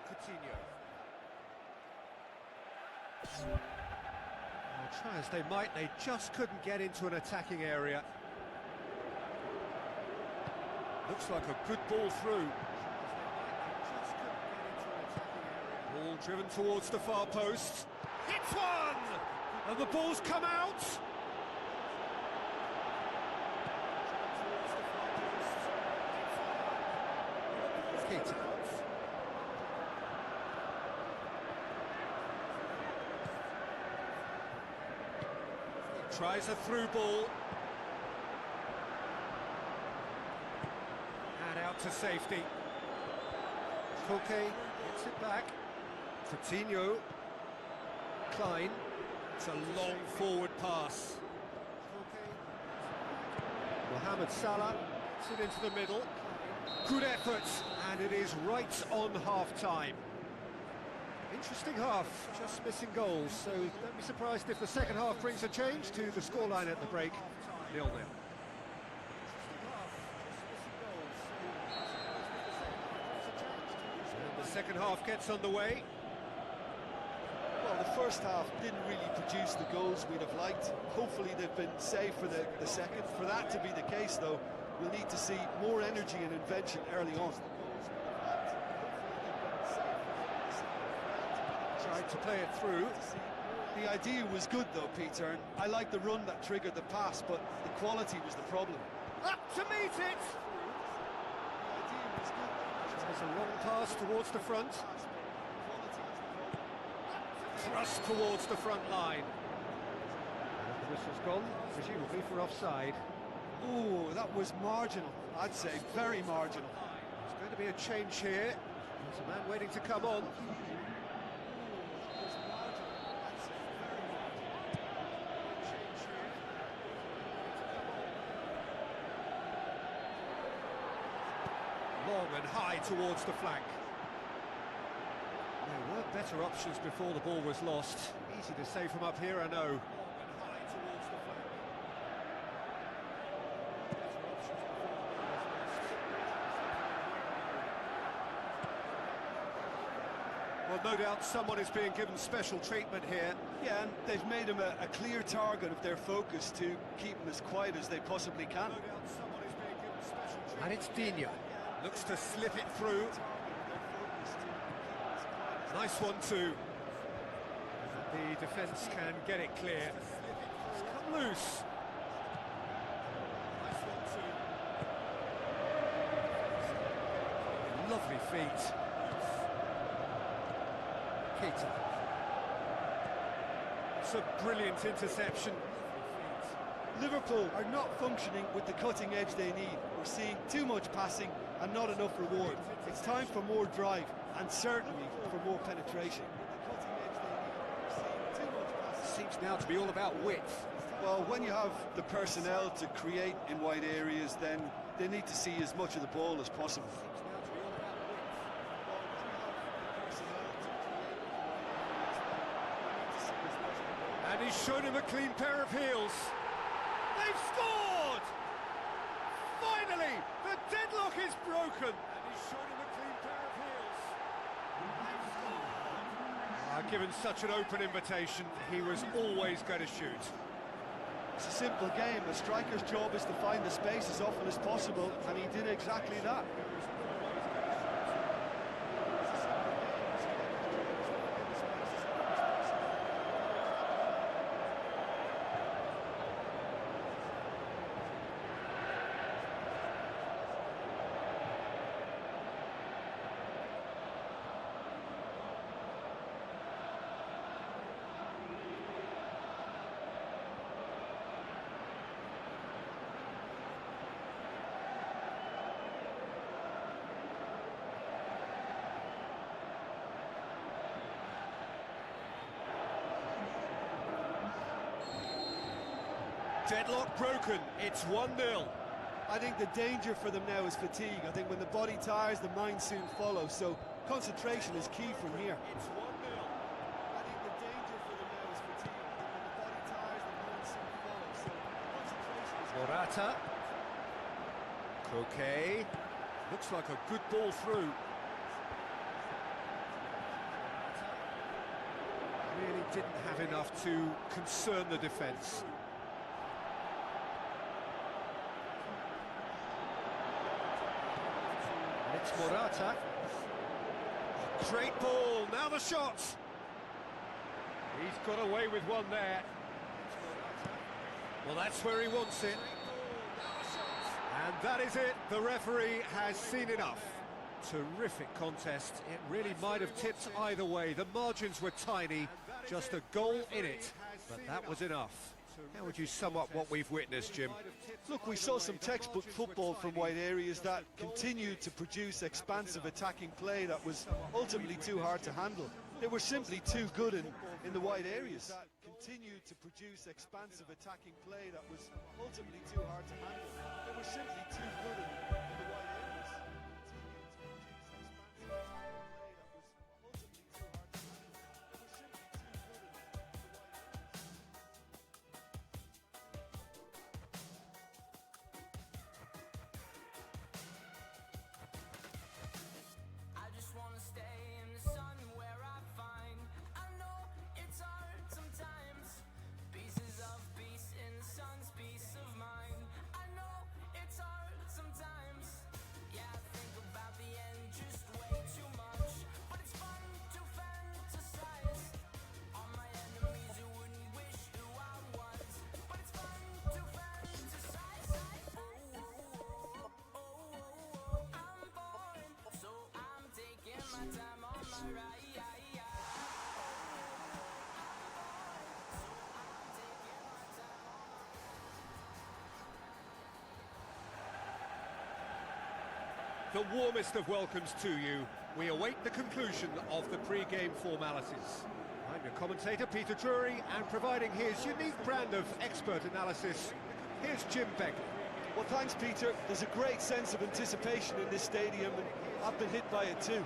Coutinho. Well, try as they might, they just couldn't get into an attacking area. Looks like a good ball through. Ball driven towards the far post. Hits one! And the ball's come out! Tries a through ball. And out to safety. Koke gets it back. Coutinho. Klein. It's a long forward pass. Mohamed Salah gets it into the middle. Good effort, and it is right on half-time. Interesting half, just missing goals, so don't be surprised if the second half brings a change to the scoreline at the break, 0-0. The second half gets underway. Well, the first half didn't really produce the goals we'd have liked. Hopefully they've been saved for the second. For that to be the case, though, we'll need to see more energy and invention early on. Tried to play it through. The idea was good, though, Peter, and I like the run that triggered the pass, but the quality was the problem. Up to meet it! There's a long pass towards the front. Thrust towards the front line. And the whistle's gone, presumably for offside. Oh, that was marginal, I'd say, very marginal. There's going to be a change here. There's a man waiting to come on. Long and high towards the flank. There were better options before the ball was lost. Easy to say from up here, I know. Well, no doubt someone is being given special treatment here. Yeah, and they've made him a clear target of their focus to keep him as quiet as they possibly can. No doubt someone is being given special treatment. And it's Digne. Looks to slip it through. Nice one too. The defence can get it clear. It's come loose. Nice one too. Lovely feet. Keita. It's a brilliant interception. Liverpool are not functioning with the cutting edge they need. We're seeing too much passing and not enough reward. It's time for more drive and certainly for more penetration. Seems now to be all about width. Well, when you have the personnel to create in wide areas, then they need to see as much of the ball as possible. And he's shown him a clean pair of heels. They've scored! Finally, the deadlock is broken. And he's shown him a clean pair of heels. They've scored! Given such an open invitation, he was always going to shoot. It's a simple game. A striker's job is to find the space as often as possible, and he did exactly that. Deadlock broken, it's 1-0. I think the danger for them now is fatigue. I think when the body tires, the mind soon follows, so concentration is key from here. It's 1-0. I think the danger for them now is fatigue. I think when the body tires, the mind soon follows, so concentration is key. Morata. Koke. Looks like a good ball through. Really didn't have enough to concern the defence. And it's Morata. Great ball, now the shots! He's got away with one there. Well, that's where he wants it. And that is it, the referee has seen enough. Terrific contest, it really might have tipped either way. The margins were tiny, just a goal in it, but that was enough. How would you sum up what we've witnessed, Jim? Look, we saw some textbook football from wide areas that continued to produce expansive attacking play that was ultimately too hard to handle. They were simply too good in the wide areas. That continued to produce expansive attacking play that was ultimately too hard to handle. They were simply too good in the wide areas. The warmest of welcomes to you. We await the conclusion of the pre-game formalities. I'm your commentator, Peter Drury, and providing his unique brand of expert analysis, here's Jim Begley. Well, thanks, Peter. There's a great sense of anticipation in this stadium, and I've been hit by it too.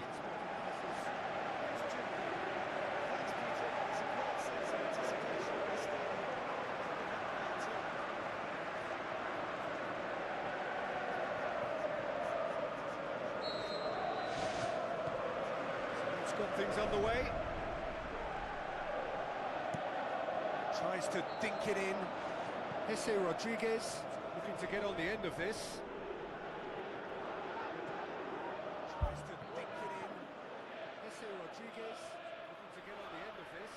Got things underway. Tries to dink it in. Jesse Rodriguez looking to get on the end of this. Tries to dink it in. Jesse Rodriguez looking to get on the end of this.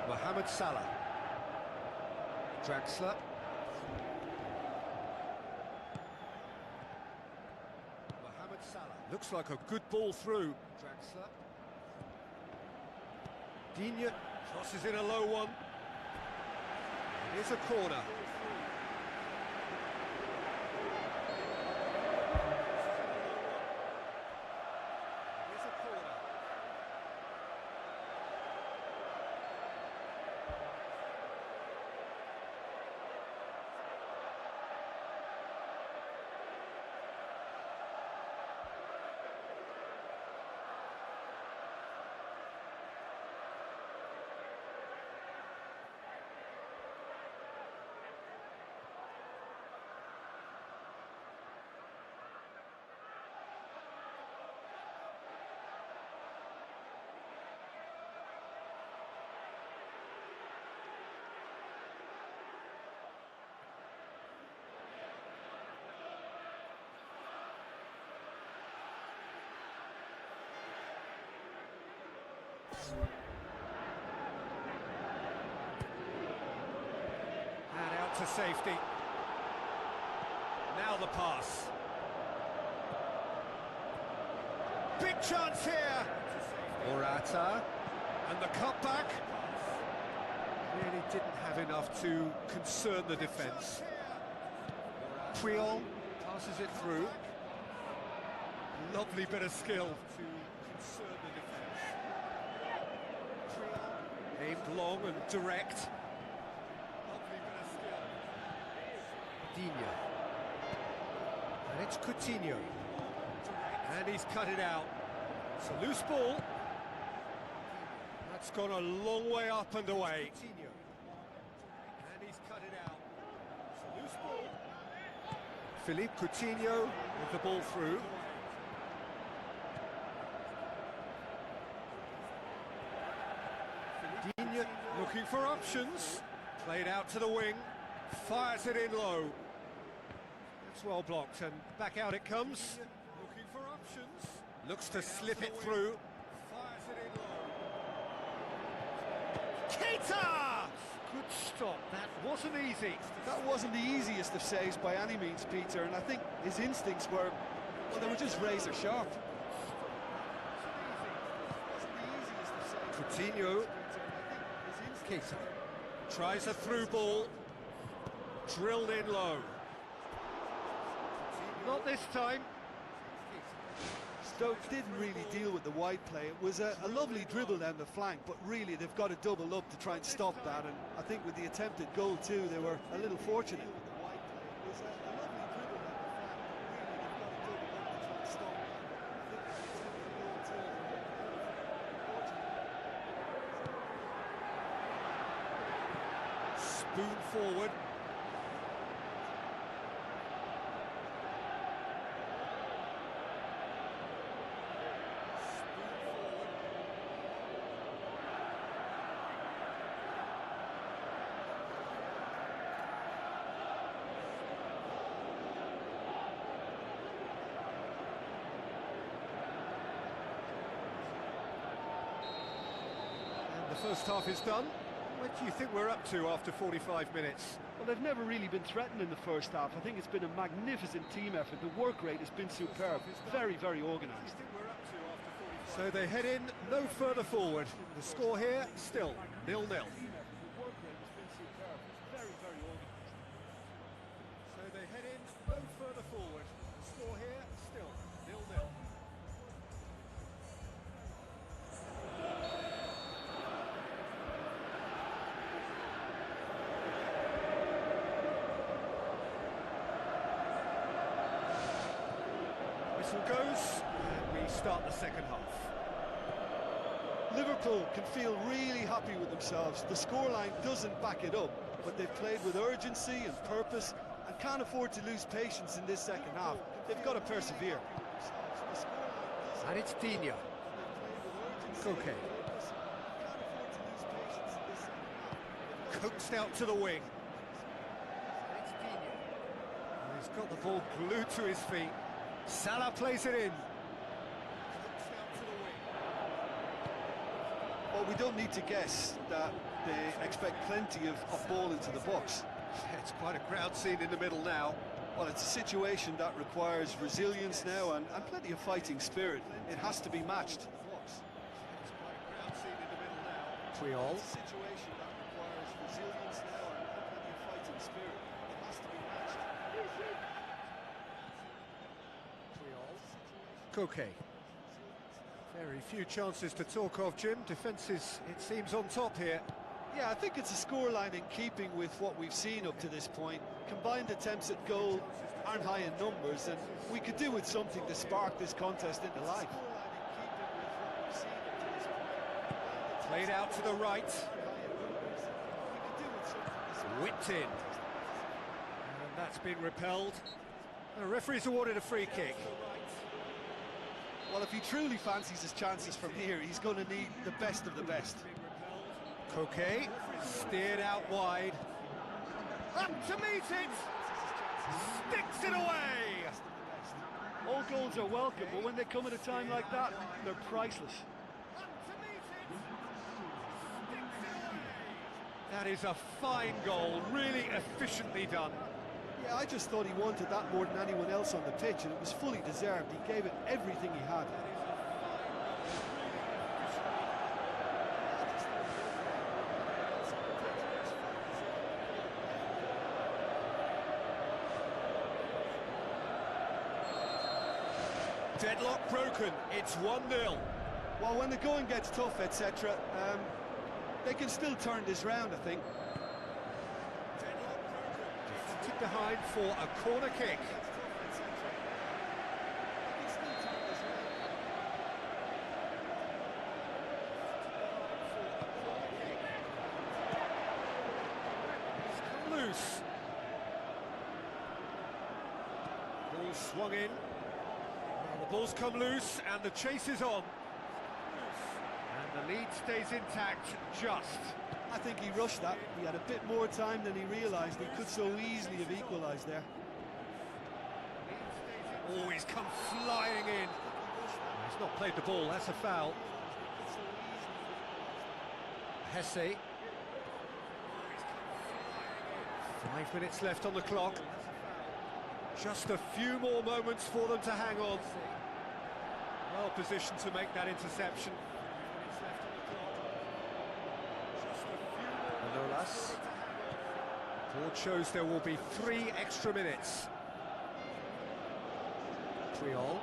Mohamed Salah. Draxler. Mohamed Salah. Looks like a good ball through. Draxler. Digne crosses in a low one. Here's a corner. And out to safety. Now the pass. Big chance here. Morata. And the cutback. Really didn't have enough to concern the defence. Puyol passes it through. Lovely bit of skill to concern the defence. Puyol aimed long and direct. Lovely bit of skill. Dina. And it's Coutinho. And he's cut it out. It's a loose ball. That's gone a long way up and away. And he's cut it out. It's a loose ball. Philippe Coutinho with the ball through. Dina looking for options. Played out to the wing. Fires it in low. It's well blocked and back out it comes. Looking for options. Looks to slip it through. Fires it in low. Keita! Good stop. That wasn't easy. That wasn't the easiest of saves by any means, Peter, and I think his instincts were, well, they were just razor sharp. Coutinho. Keita. Tries a through ball. Drilled in low. Not this time. Stoke didn't really deal with the wide play. It was a lovely dribble down the flank, but really they've got to double up to try and stop that, and I think with the attempted goal too, they were a little fortunate. Spoon forward. The first half is done. What do you think we're up to after 45 minutes? Well, they've never really been threatened in the first half. I think it's been a magnificent team effort. The work rate has been superb. Very, very organised. So they head in no further forward. The score here, still 0-0. So they head in no further forward. The score here, still 0-0. Whistle goes, and we start the second half. Liverpool can feel really happy with themselves. The scoreline doesn't back it up, but they've played with urgency and purpose and can't afford to lose patience in this second half. They've got to persevere. And it's Dina. Okay. Coaxed out to the wing. It's Dina. He's got the ball glued to his feet. Salah plays it in. Well, we don't need to guess that they expect plenty of ball into the box. It's quite a crowd scene in the middle now. Well, it's a situation that requires resilience now and plenty of fighting spirit. It has to be matched. Puyol. Koke. Very few chances to talk of, Jim. Defence is, it seems, on top here. Yeah, I think it's a scoreline in keeping with what we've seen up to this point. Combined attempts at goal aren't high in numbers, and we could do with something to spark this contest into life. Played out to the right. Whipped in. And that's been repelled. The referee's awarded a free kick. Well, if he truly fancies his chances from here, he's going to need the best of the best. Koke, steered out wide. Up to meet it! Sticks it away! All goals are welcome, but when they come at a time like that, they're priceless. That is a fine goal, really efficiently done. Yeah, I just thought he wanted that more than anyone else on the pitch, and it was fully deserved. He gave it everything he had. Deadlock broken, it's 1-0. Well, when the going gets tough, etc., they can still turn this round, I think. Deadlock broken. Deflected behind for a corner kick. Loose. Ball swung in. Well, the ball's come loose and the chase is on. And the lead stays intact, just. I think he rushed that. He had a bit more time than he realised. He could so easily have equalised there. Oh, he's come flying in. He's not played the ball, that's a foul. Hesse. 5 minutes left on the clock. Just a few more moments for them to hang on. Well positioned to make that interception. Manolas. Board shows there will be 3 extra minutes. Triol.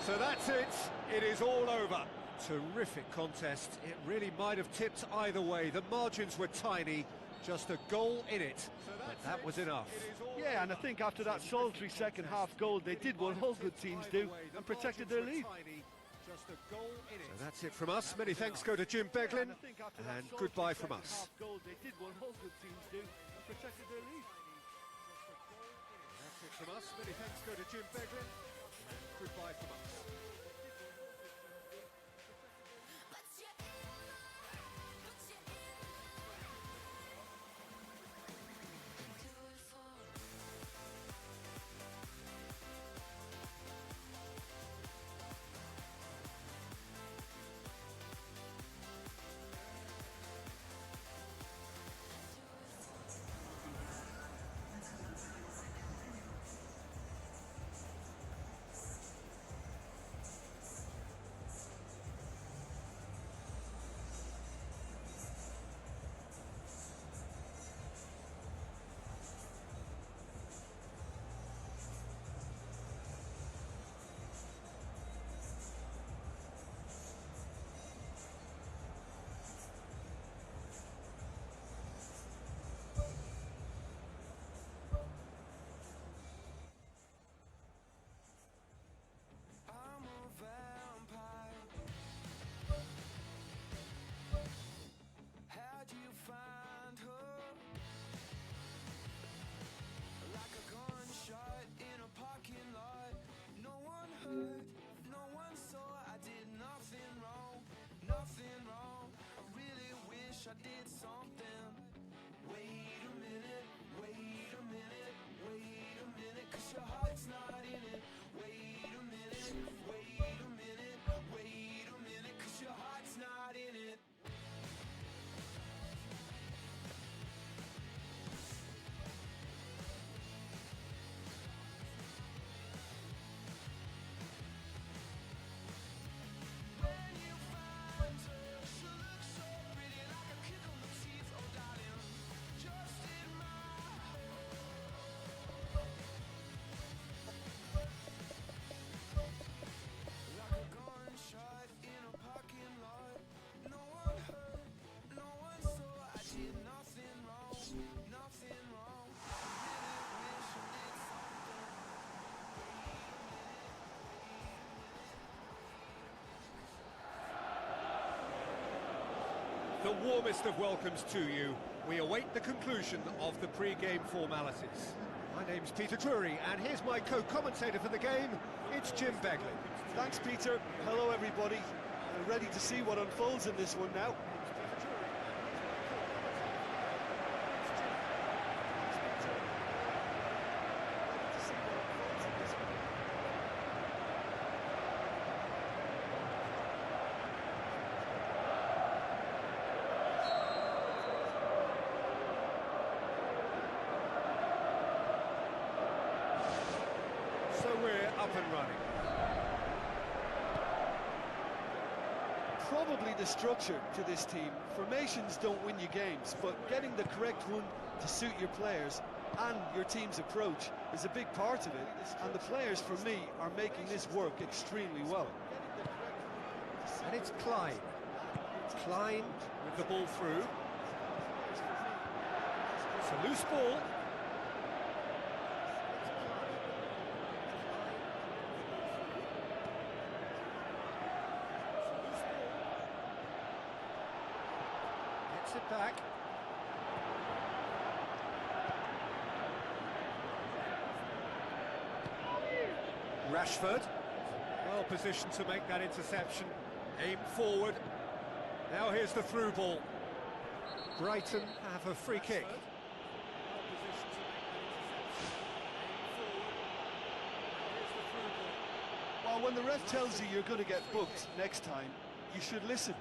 So that's it. It is all over. Terrific contest. It really might have tipped either way. The margins were tiny, just a goal in it, but that was enough. Yeah, and I think after that solitary second half goal, they did what all good teams do and protected their lead. So that's it from us. Many thanks go to Jim Beglin, and goodbye from us. They did what all good teams do and protected their lead. That's it from us. Many thanks go to Jim Beglin, and goodbye from us. The warmest of welcomes to you. We await the conclusion of the pre-game formalities. My name's Peter Drury, and here's my co-commentator for the game. It's Jim Beglin. Thanks, Peter. Hello, everybody. Ready to see what unfolds in this one now. So we're up and running. probably the structure to this team. Formations don't win you games, but getting the correct one to suit your players and your team's approach is a big part of it, and the players, for me, are making this work extremely well. And it's Klein. Klein with the ball through. It's a loose ball. Gets it back. Rashford, well positioned to make that interception. Aim forward. Now here's the through ball. Brighton have a free kick. Well, when the ref tells you you're going to get booked next time, you should listen.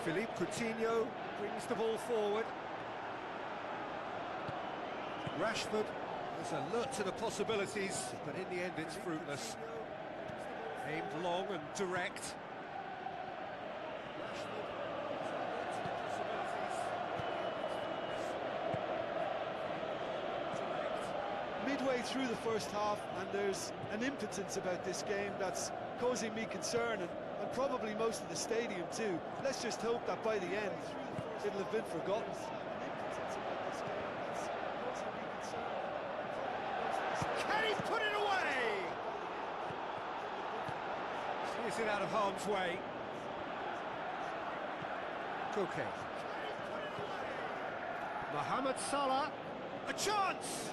Philippe Coutinho brings the ball forward. Rashford is alert to the possibilities, but in the end it's fruitless. Aimed long and direct. Midway through the first half, and there's an impotence about this game that's causing me concern, and probably most of the stadium too. Let's just hope that by the end it'll have been forgotten. Can he put it away? Clears it out of harm's way. Koke. Mohamed Salah, a chance!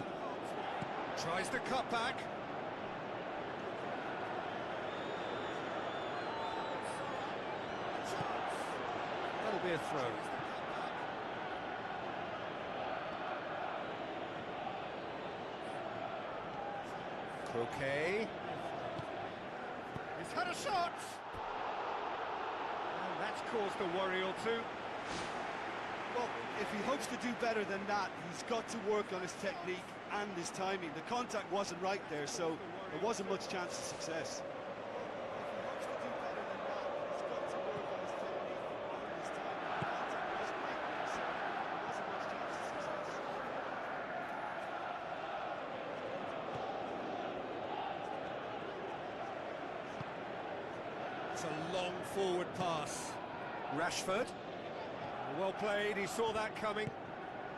Tries the cut back. That'll be a throw. Croquet. He's had a shot! And that's caused a worry or two. Well, if he hopes to do better than that, he's got to work on his technique and his timing. The contact wasn't right there, so there wasn't much chance of success. It's a long forward pass. Rashford. Well played, he saw that coming.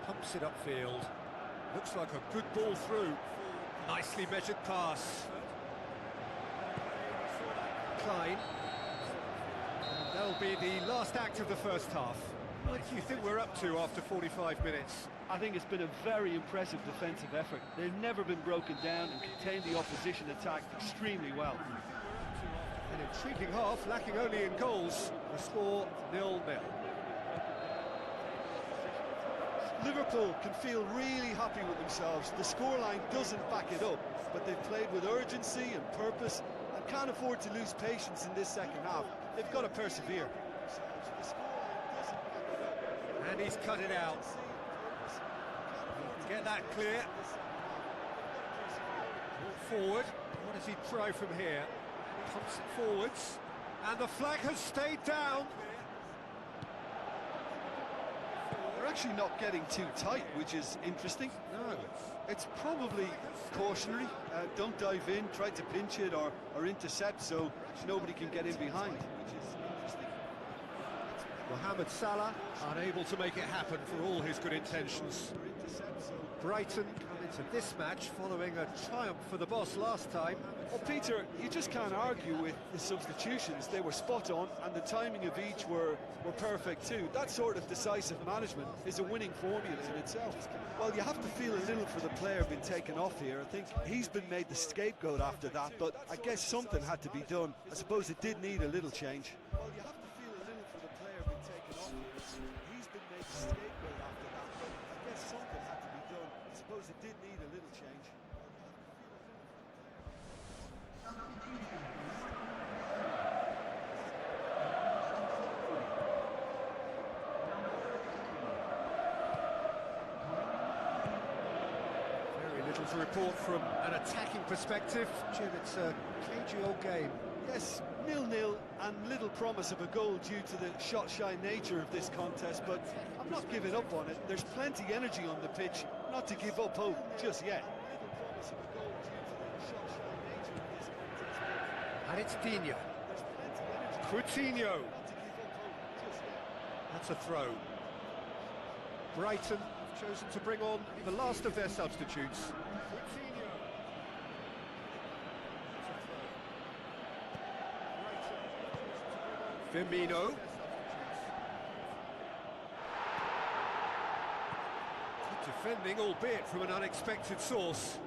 Pumps it upfield. Looks like a good ball through. Nicely measured pass. Klein. And that'll be the last act of the first half. What do you think we're up to after 45 minutes? I think it's been a very impressive defensive effort. They've never been broken down and contained the opposition attack extremely well. An intriguing half, lacking only in goals. The score 0-0. Liverpool can feel really happy with themselves. The scoreline doesn't back it up, but they've played with urgency and purpose and can't afford to lose patience in this second half. They've got to persevere. And he's cut it out. Get that clear. Forward. What does he try from here? Pumps it forwards. And the flag has stayed down. They're actually not getting too tight, which is interesting. No. It's probably cautionary. Don't dive in, try to pinch it or intercept so nobody can get in behind. Mohamed Salah unable to make it happen for all his good intentions. Brighton come into this match following a triumph for the boss last time. Well, Peter, you just can't argue with the substitutions. They were spot on, and the timing of each were perfect too. That sort of decisive management is a winning formula in itself. Well, you have to feel a little for the player being taken off here. I think he's been made the scapegoat after that, but I guess something had to be done. I suppose it did need a little change. Well, you have to feel a little for the player being taken off here. He's been made the scapegoat after that, but I guess something had to be done. I suppose it did need a little change. to report from an attacking perspective. Jim, it's a cagey old game. Yes, 0-0 and little promise of a goal due to the shot-shy nature of this contest, but I'm not giving up on it. There's plenty energy on the pitch, not to give up hope just yet. And it's Dina. Coutinho. That's a throw. Brighton have chosen to bring on the last of their substitutes. Firmino. Good defending, albeit from an unexpected source.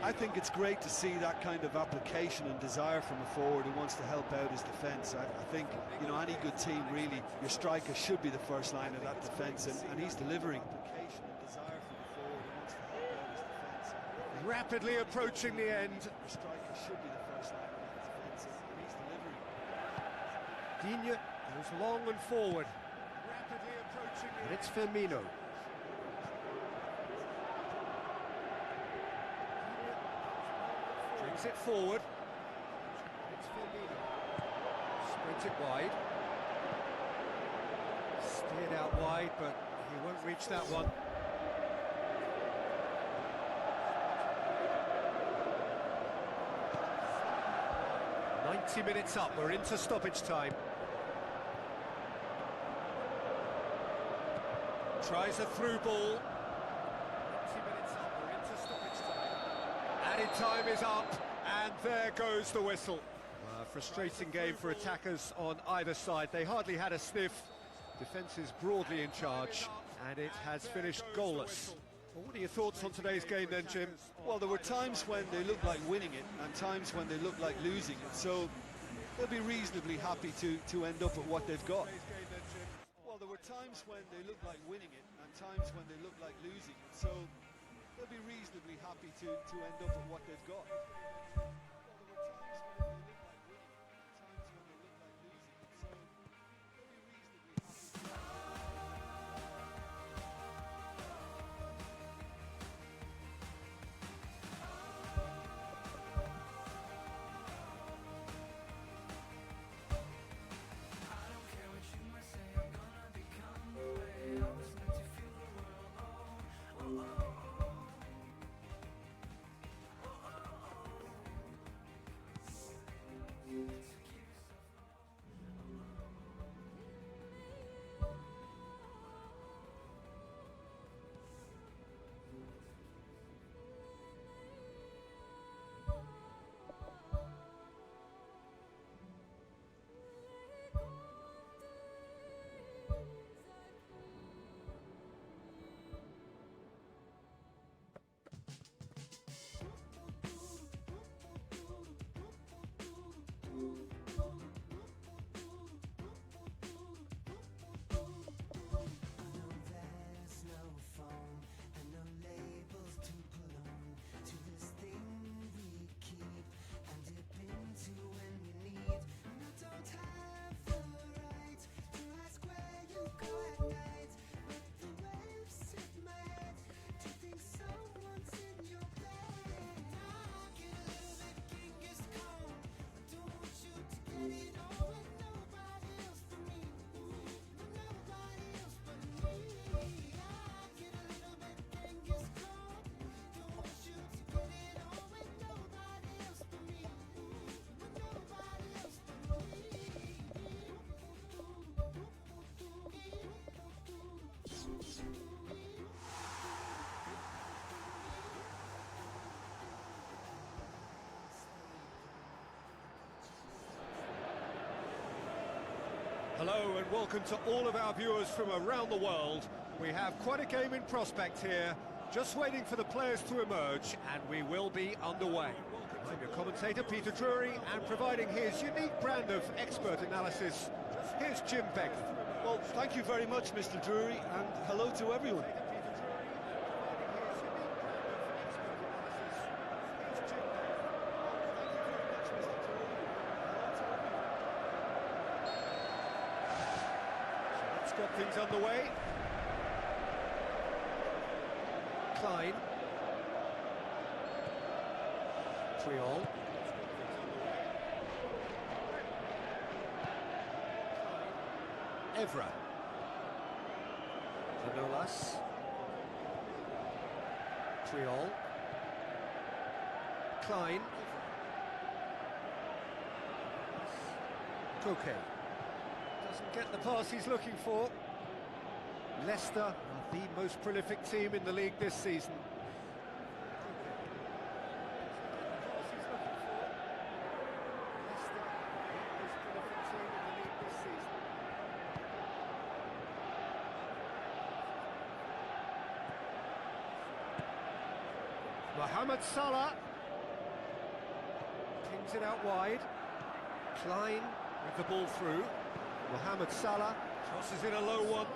I think it's great to see that kind of application and desire from a forward who wants to help out his defence. I think, you know, any good team, really, your striker should be the first line of that defence, and he's delivering. Rapidly approaching the end. Your striker should be the first line of that defence, and he's delivering. Dina goes long and forward. Rapidly approaching the end. And it's Firmino. Brings it forward. It's Firmino. Sprint it wide. Steered out wide, but he won't reach that one. Minutes up, we're into stoppage time. Tries a through ball. 20 minutes up, we're into stoppage time. Added time is up, and there goes the whistle. Frustrating game for attackers on either side. They hardly had a sniff. Defence is broadly in charge, and it has finished goalless. Well, what are your thoughts on today's game then, Jim? Well, there were times when they looked like winning it, and times when they looked like losing it, so they'll be reasonably happy to end up at what they've got. Well, there were times when they looked like winning it, and times when they looked like losing it, so they'll be reasonably happy to end up at what they've got. Hello and welcome to all of our viewers from around the world. We have quite a game in prospect here, just waiting for the players to emerge, and we will be underway. I'm your commentator, Peter Drury, and providing his unique brand of expert analysis, here's Jim Beck. Well, thank you very much, Mr. Drury, and hello to everyone. Got things underway. Klein. Triol. Evra. Manolas. Triol. Klein. Koke. Doesn't get the pass he's looking for. Leicester are the most prolific team in the league this season. Mohamed Salah pings it out wide. Klein with the ball through. Mohamed Salah crosses in a low one.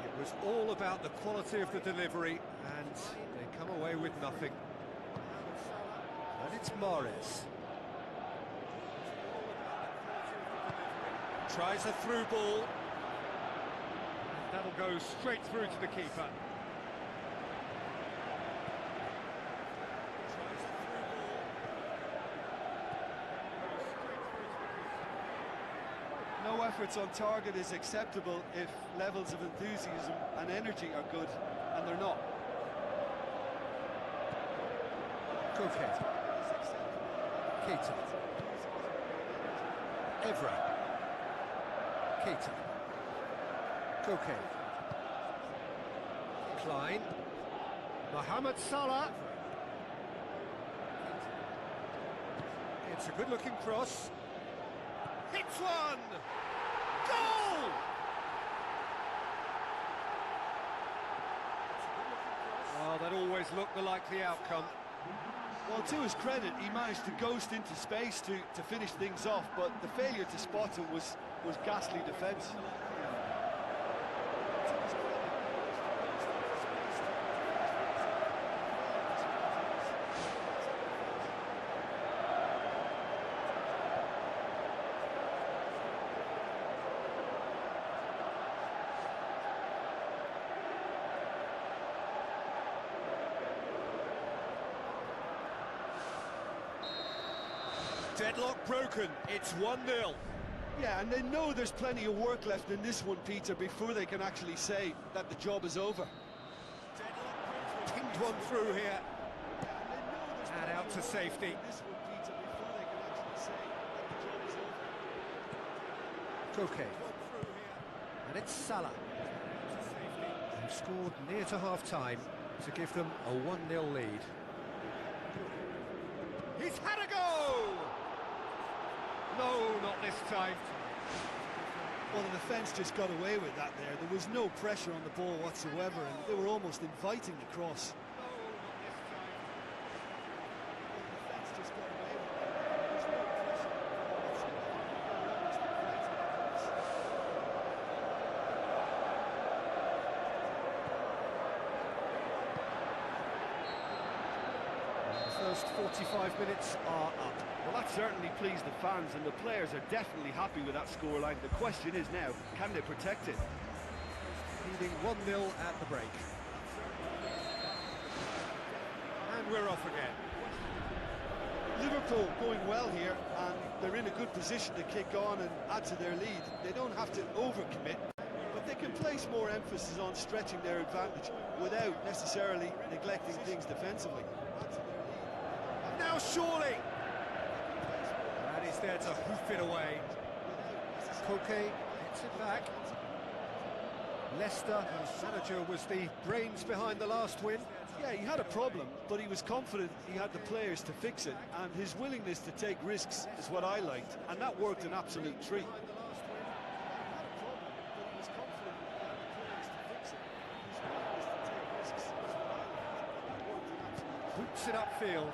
It was all about the quality of the delivery, and they come away with nothing. And it's Mahrez. Tries a through ball. That'll go straight through to the keeper. No efforts on target is acceptable if levels of enthusiasm and energy are good, and they're not. Koke. Keita. Evra. Keita. Koke. Klein. Mohamed Salah. It's a good-looking cross. Hits one! Goal! Oh, that always looked the likely outcome. Well, to his credit, he managed to ghost into space to finish things off, but the failure to spot him was ghastly defence. Deadlock broken, it's 1-0. Yeah, and they know there's plenty of work left in this one, Peter, before they can actually say that the job is over. Pinged one through here. And out to safety. Koke. And it's Salah. They've scored near to half-time to give them a 1-0 lead. He's had a go! No, not this time. Well, the defence just got away with that there. There was no pressure on the ball whatsoever, and they were almost inviting the cross. The first 45 minutes are up. Well, that certainly pleased the fans, and the players are definitely happy with that scoreline. The question is now, can they protect it? Leading 1-0 at the break. And we're off again. Liverpool going well here, and they're in a good position to kick on and add to their lead. They don't have to overcommit, but they can place more emphasis on stretching their advantage without necessarily neglecting things defensively. Now surely! And he's there to hoof it away. Koke gets it back. Leicester, whose manager was the brains behind the last win. Yeah, he had a problem, but he was confident he had the players to fix it, and his willingness to take risks is what I liked, and that worked an absolute treat. Boots it upfield.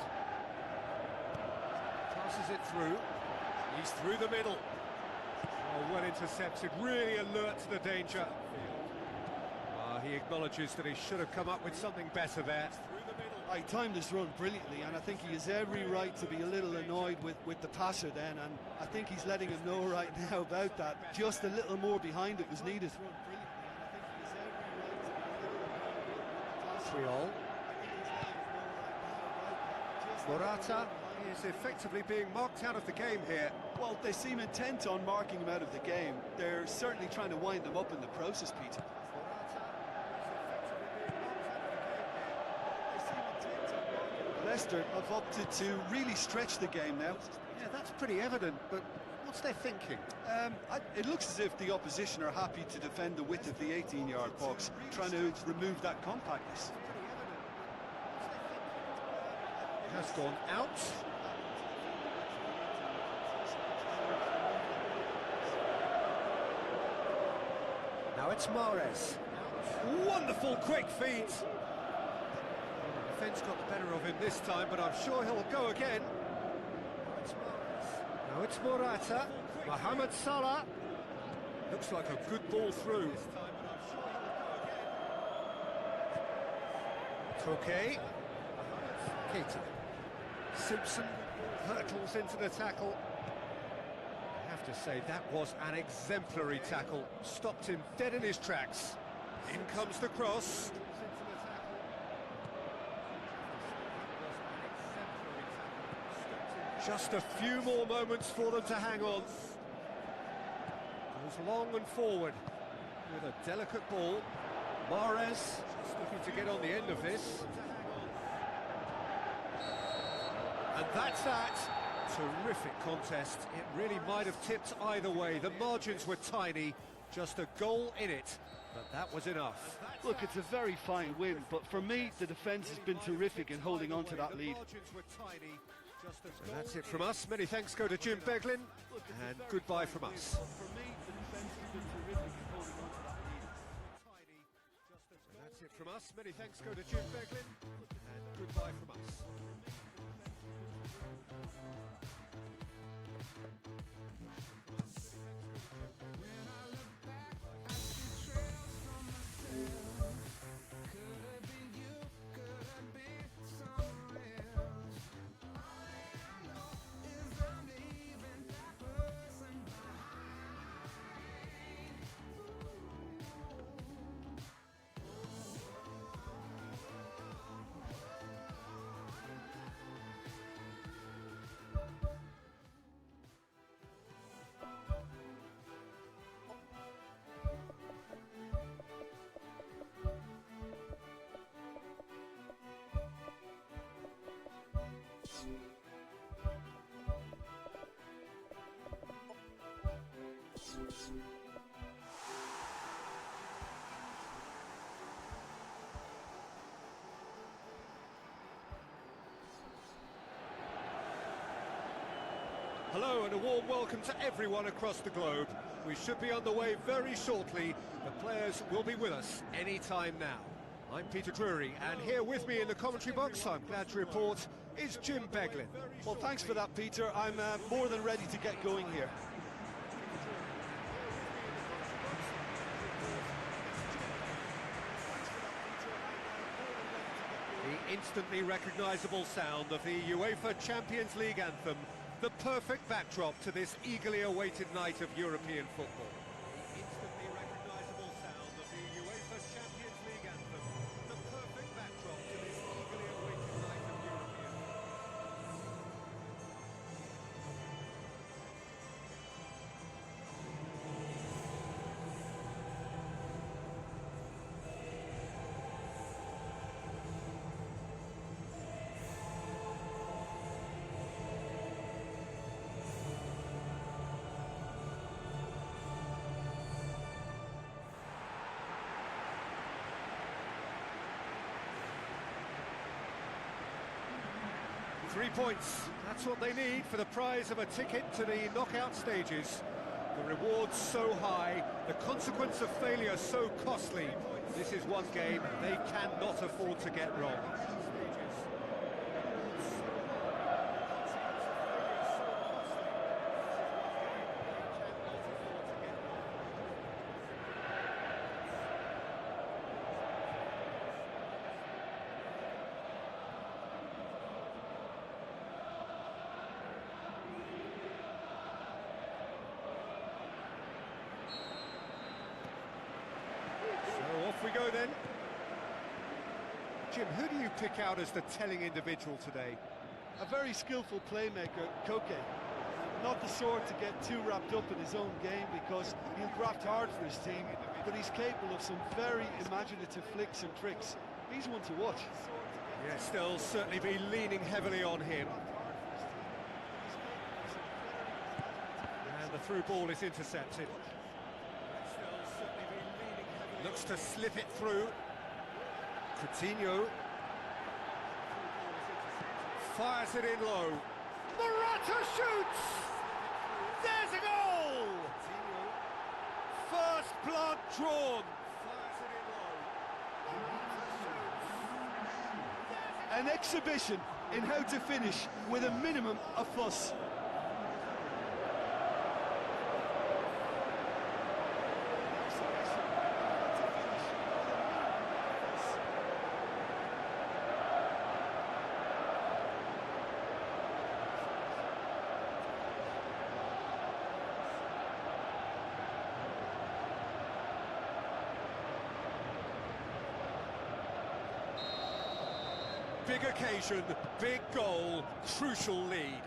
Passes it through. He's through the middle. Oh, well intercepted, really alert to the danger. He acknowledges that he should have come up with something better there. He timed this run brilliantly, and I think he has every right to be a little annoyed with the passer then, and I think he's letting him know right now about that. Just a little more behind it was needed. Triol. Morata is effectively being marked out of the game here. Well, they seem intent on marking him out of the game. They're certainly trying to wind them up in the process, Peter. Leicester have opted to really stretch the game now. Yeah, that's pretty evident, but what's their thinking? It looks as if the opposition are happy to defend the width of the 18-yard box, trying to remove that compactness. Has gone out. Now it's Mahrez. Wonderful quick feet. The defence got the better of him this time, but I'm sure he'll go again. Now it's Morata. Mohamed Salah. Looks like a good ball through. Toke. Keita. Simpson hurtles into the tackle. I have to say, that was an exemplary tackle. Stopped him dead in his tracks. In comes the cross. Just a few more moments for them to hang on. Goes long and forward with a delicate ball. Mahrez just looking to get on the end of this. And that's that. Terrific contest. It really might have tipped either way. The margins were tiny, just a goal in it, but that was enough. Look, it's a very fine win, but for me, the defence has been terrific in holding on to that lead. And that's it from us. Many thanks go to Jim Beglin, and goodbye from us. And that's it from us. Many thanks go to Jim Beglin, and goodbye from us. Hello and a warm welcome to everyone across the globe. We should be underway very shortly. The players will be with us any time now. I'm Peter Drury, and here with me in the commentary box, I'm glad to report, is Jim Beglin. Well, thanks for that, Peter. I'm more than ready to get going here. The instantly recognisable sound of the UEFA Champions League anthem, the perfect backdrop to this eagerly awaited night of European football. The instantly recognisable sound of the UEFA Champions League anthem, the perfect backdrop to this eagerly awaited night of European football. Three points, that's what they need for the prize of a ticket to the knockout stages. The reward's so high, the consequence of failure so costly. This is one game they cannot afford to get wrong. Off we go then. Jim, who do you pick out as the telling individual today? A very skillful playmaker, Koke. Not the sort to get too wrapped up in his own game because he'll graft hard for his team, but he's capable of some very imaginative flicks and tricks. He's one to watch. Yes, they'll certainly be leaning heavily on him. And the through ball is intercepted. Looks to slip it through. Coutinho fires it in low. Morata shoots! There's a goal! First blood drawn. An exhibition in how to finish with a minimum of fuss. Big occasion, big goal, crucial lead.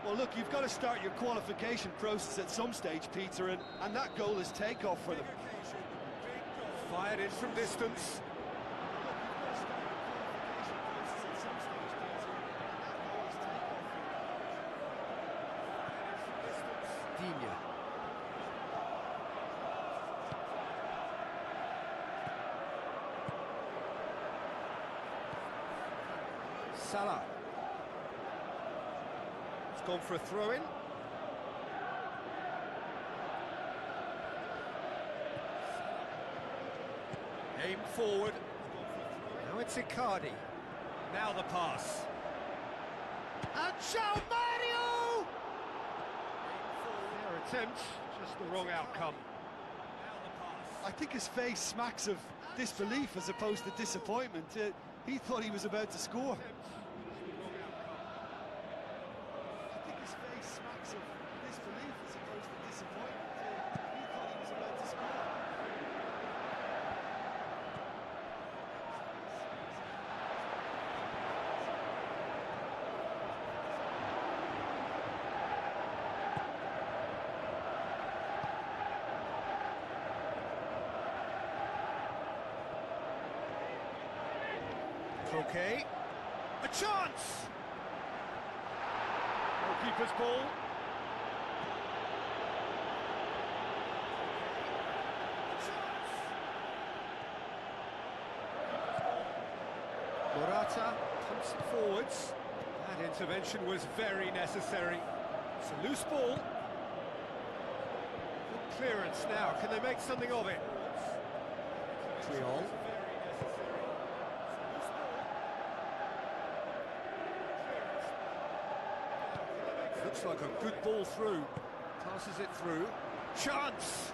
Well, look, you've got to start your qualification process at some stage, Peter, and that goal is takeoff for them. Fired in from distance. Digne. Salah. It's gone for a throw-in. Aim forward. Now it's Icardi. Now the pass. And João Mario! Their attempt, just the wrong outcome. I think his face smacks of disbelief as opposed to disappointment. He thought he was about to score. I think his face smacks of disbelief as opposed to disappointment. He thought he was about to score. Okay, a chance! Goalkeeper's ball. Morata pumps it forwards. That intervention was very necessary. It's a loose ball. Good clearance now. Can they make something of it? Triol. Looks like a good ball through. Passes it through. Chance!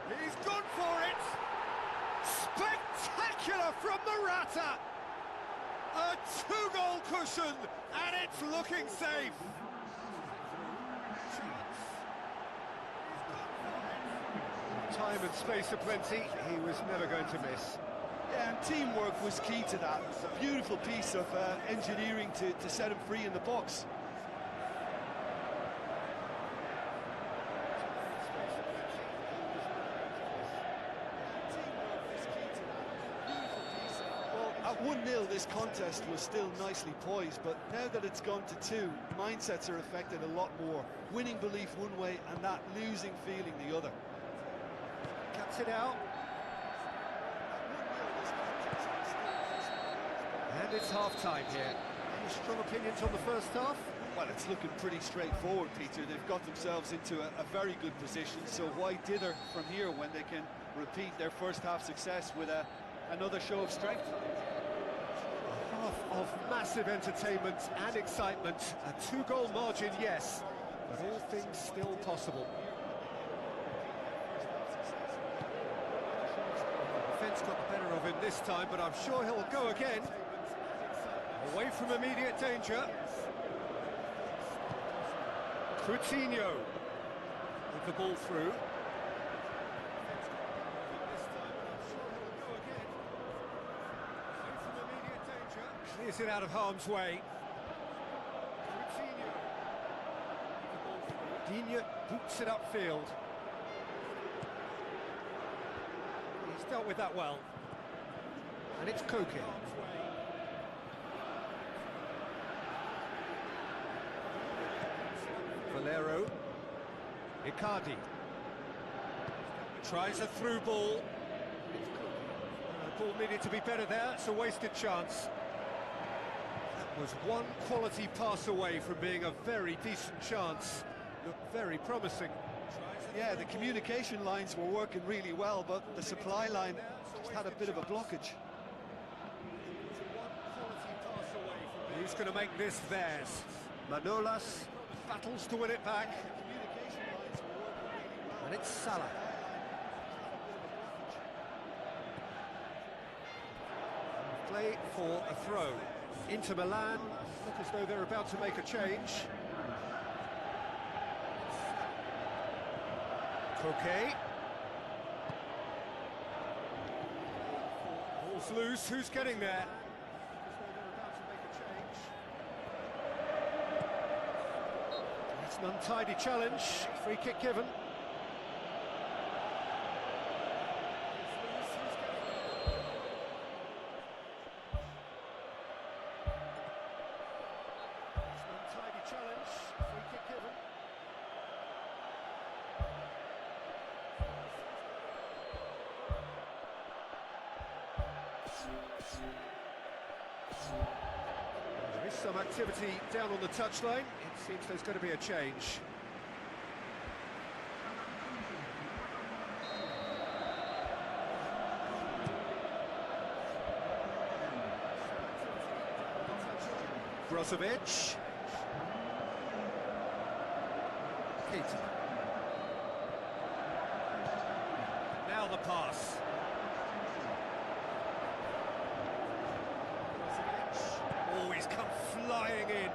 He's gone for it! Spectacular from Morata! A two-goal cushion, and it's looking safe! Time and space aplenty, he was never going to miss. Yeah, and teamwork was key to that. A beautiful piece of engineering to set him free in the box. At 1-0, this contest was still nicely poised, but now that it's gone to 2, mindsets are affected a lot more. Winning belief one way and that losing feeling the other. Cuts it out. And it's half-time here. Any strong opinions on the first half? Well, it's looking pretty straightforward, Peter. They've got themselves into a very good position, so why dither from here when they can repeat their first half success with another show of strength? Half of massive entertainment and excitement. A two-goal margin, yes, but all things still possible. Defence got the better of him this time, but I'm sure he'll go again. Away from immediate danger. Coutinho with the ball through. Clears it out of harm's way. Digne boots it upfield. He's dealt with that well. And it's Koke. Valero. Icardi. Tries a through ball. Ball needed to be better there, it's a wasted chance. That was one quality pass away from being a very decent chance. Looked very promising. Yeah, the communication lines were working really well, but the supply line just had a bit of a blockage. Who's going to make this theirs? Manolas battles to win it back. And it's Salah. Play for a throw. Inter Milan look as though they're about to make a change. Koke. Ball's loose, who's getting there? It's an untidy challenge, free kick given. There is some activity down on the touchline. It seems there's going to be a change. Brozovic. Keita. Now the pass. Always come flying in,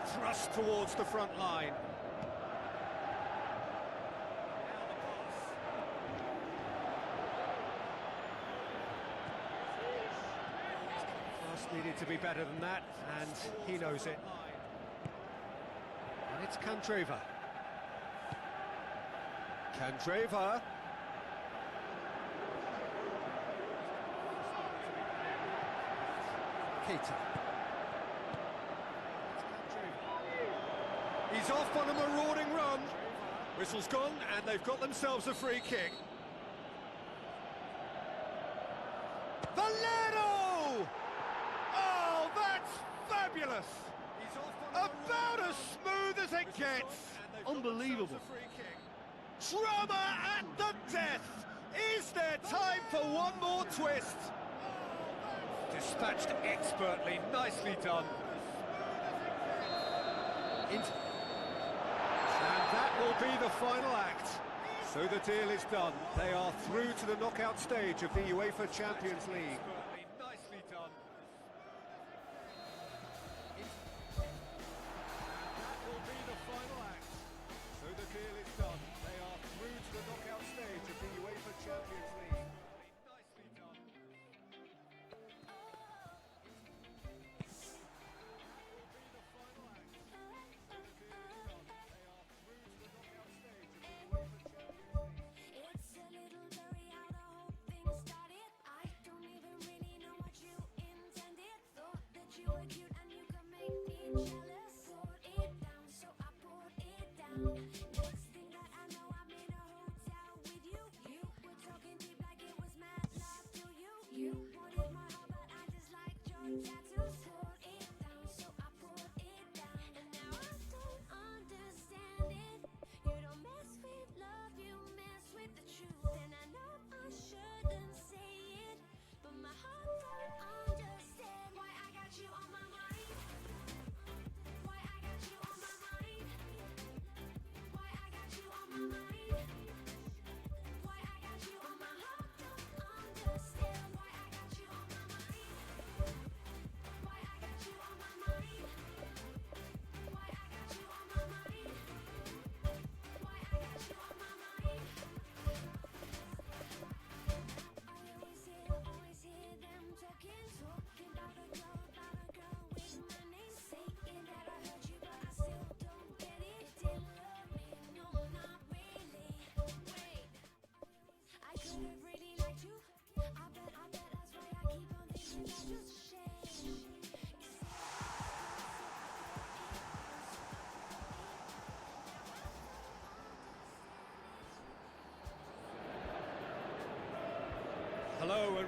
thrust towards the front line. Pass needed to be better than that, and he knows it. And it's Candreva. Candreva. Keita. He's off on a marauding run. Whistle's gone, and they've got themselves a free kick. Valero! Oh, that's fabulous! He's off on about as smooth as it gets. Unbelievable. Drama at the death. Is there time for one more twist? Dispatched expertly, nicely done. And that will be the final act. So the deal is done. They are through to the knockout stage of the UEFA Champions League. Nicely done. And that will be the final act. So the deal is done. They are through to the knockout stage of the UEFA Champions League. Nicely done. It's a little blurry how the whole thing started. I don't even really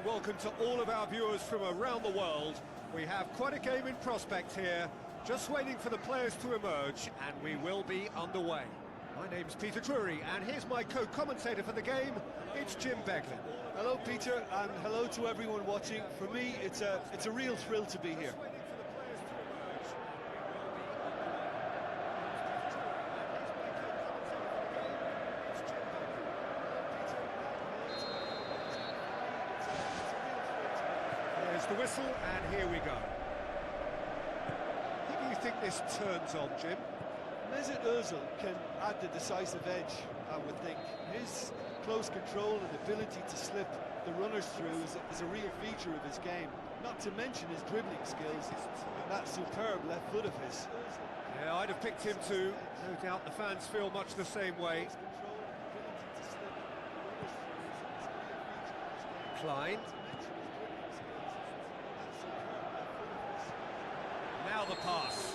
welcome to all of our viewers from around the world. We have quite a game in prospect here, just waiting for the players to emerge, and we will be underway. My name's Peter Drury, and here's my co-commentator for the game, it's Jim Beglin. Hello, Peter, and hello to everyone watching. For me, it's a real thrill to be here. There's the whistle, and here we go. Who do you think this turns on, Jim? Mesut Ozil can add the decisive edge, I would think. His close control and ability to slip the runners through is a real feature of his game. Not to mention his dribbling skills and that superb left foot of his. Yeah, I'd have picked him too. No doubt the fans feel much the same way. Klein. Now the pass.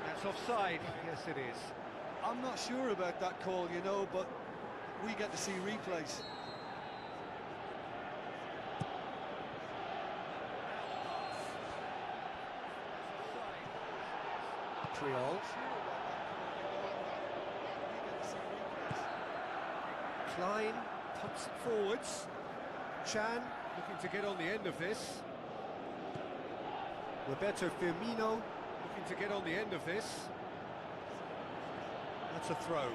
That's offside. Yes, it is. I'm not sure about that call, you know, but we get to see replays. Triol. Klein pumps it forwards. Chan looking to get on the end of this. Roberto Firmino looking to get on the end of this. That's a throw.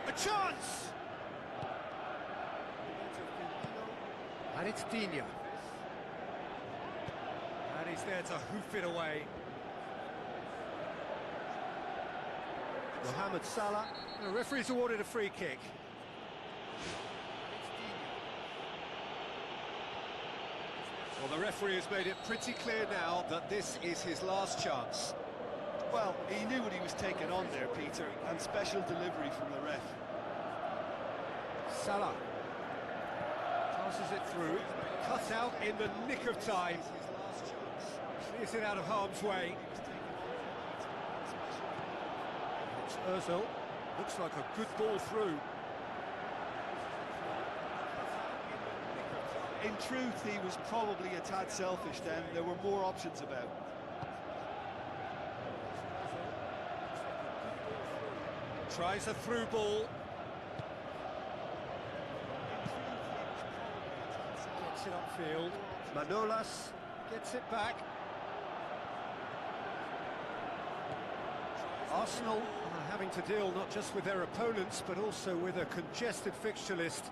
A chance! And it's Digne. And he's there to hoof it away. Mohamed Salah. The referee's awarded a free kick. Well, the referee has made it pretty clear now that this is his last chance. Well, he knew what he was taking on there, Peter, and special delivery from the ref. Salah passes it through, cut out in the nick of time. Clears it out of harm's way. It's Ozil. Looks like a good ball through. In truth, he was probably a tad selfish then. There were more options about. Tries a through ball. Gets it upfield. Manolas gets it back. Arsenal are having to deal not just with their opponents, but also with a congested fixture list.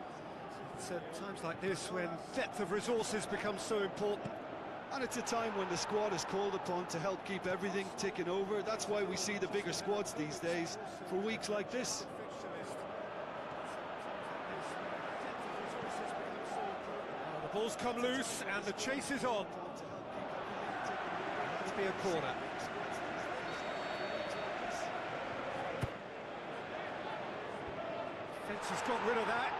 It's at times like this when depth of resources becomes so important. And it's a time when the squad is called upon to help keep everything ticking over. That's why we see the bigger squads these days for weeks like this. The ball's come loose and the chase is on. That'll be a corner. Defence has got rid of that.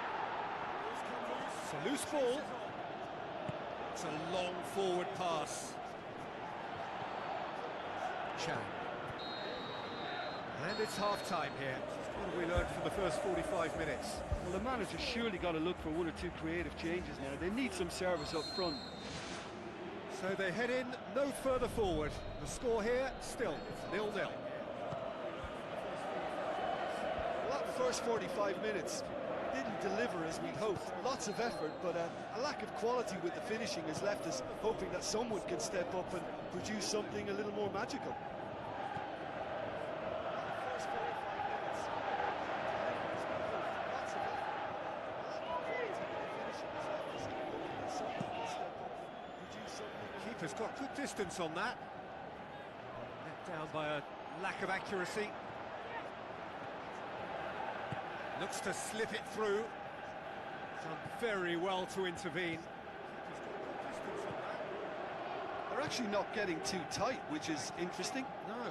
It's a loose ball. It's a long forward pass. Chan. And it's half-time here. What have we learned from the first 45 minutes? Well, the manager's surely got to look for one or two creative changes now. They need some service up front. So they head in no further forward. The score here, still 0-0. Well, that first 45 minutes didn't deliver as we'd hoped. Lots of effort, but a lack of quality with the finishing has left us hoping that someone can step up and produce something a little more magical. Keeper's got good distance on that. Let down by a lack of accuracy. Looks to slip it through. Done very well to intervene. They're actually not getting too tight, which is interesting. No.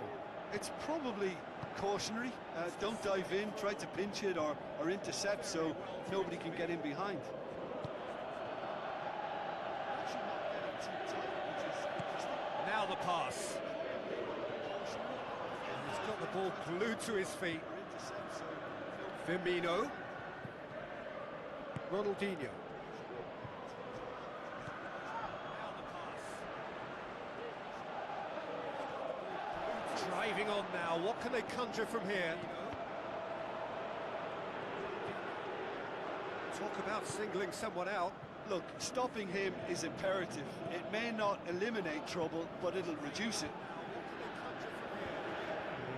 It's probably cautionary. Don't dive in, try to pinch it or intercept so nobody can get in behind. Now the pass. He's got the ball glued to his feet. Firmino. Ronaldinho. Driving on now, what can they conjure from here? Talk about singling someone out. Look, stopping him is imperative. It may not eliminate trouble, but it'll reduce it.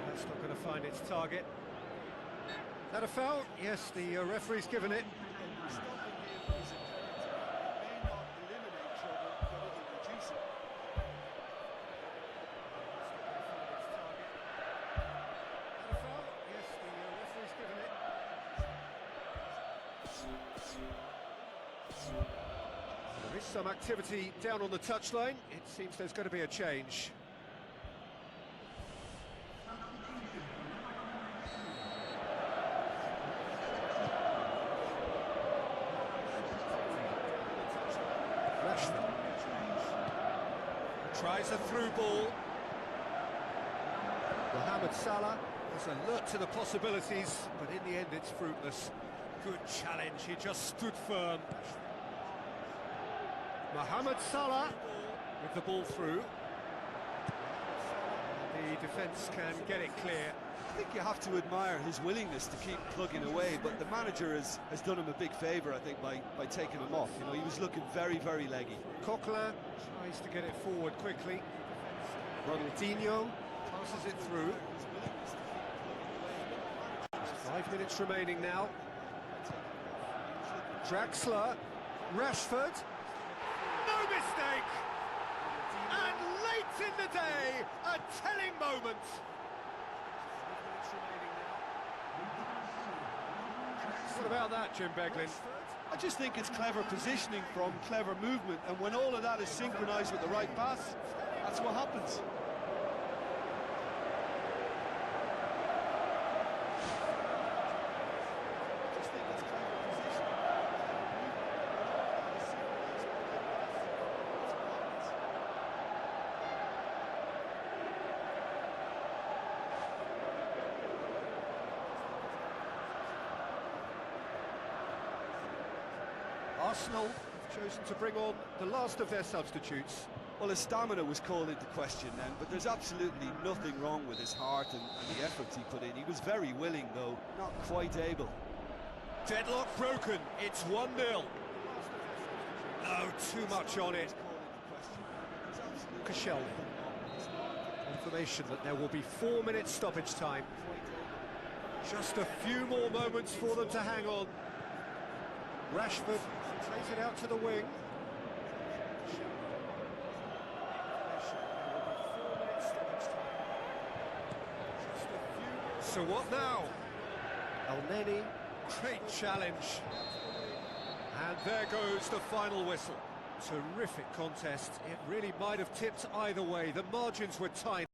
That's not going to find its target. Is that a foul? Yes, the referee's given it. Stopping him is imperative. It may not eliminate trouble, but it'll reduce it. Is that a foul? Yes, the referee's given it. There is some activity down on the touchline. It seems there's going to be a change. Rashford tries a through ball. Mohamed Salah is alert to the possibilities, but in the end it's fruitless. Good challenge, he just stood firm. Mohamed Salah with the ball through. The defence can get it clear. I think you have to admire his willingness to keep plugging away, but the manager has done him a big favour, I think, by taking him off. You know, he was looking very, very leggy. Coquelin tries to get it forward quickly. Ronaldinho passes it through. Just 5 minutes remaining now. Draxler, Rashford. No mistake! And late in the day, a telling moment. What about that, Jim Beglin? I just think it's clever positioning from clever movement, and when all of that is synchronised with the right pass, that's what happens. Arsenal have chosen to bring on the last of their substitutes. Well, his stamina was called into question then, but there's absolutely nothing wrong with his heart and the efforts he put in. He was very willing, though, not quite able. Deadlock broken, it's 1-0. No, too much on it. Koscielny. Confirmation that there will be 4 minutes stoppage time. Just a few more moments for them to hang on. Rashford plays it out to the wing. So what now? El-Neni, great challenge. And there goes the final whistle. Terrific contest. It really might have tipped either way. The margins were tiny.